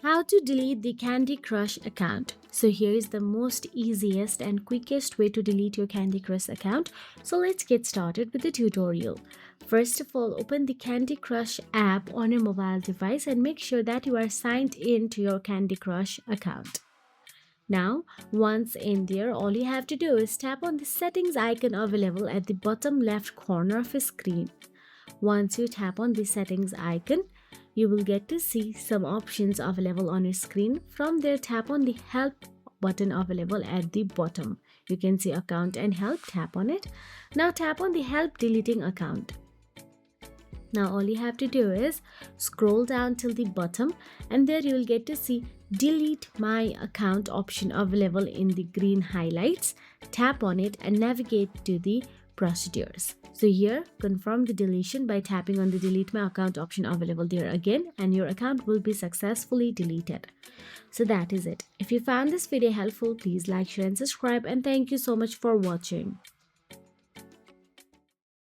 How to delete the Candy Crush account. So here is the most easiest and quickest way to delete your Candy Crush account. So let's get started with the tutorial. First of all, open the Candy Crush app on your mobile device and make sure that you are signed in to your Candy Crush account. Now, once in there, all you have to do is tap on the settings icon available at the bottom left corner of your screen. Once you tap on the settings icon, you will get to see some options available on your screen. From there, tap on the help button available at the bottom. You can see account and help, tap on it. Now tap on the help deleting account. Now all you have to do is scroll down till the bottom and there you will get to see delete my account option available in the green highlights. Tap on it and navigate to the procedures. So here confirm the deletion by tapping on the delete my account option available there again and your account will be successfully deleted. So that is it. If you found this video helpful, please like, share and subscribe and thank you so much for watching.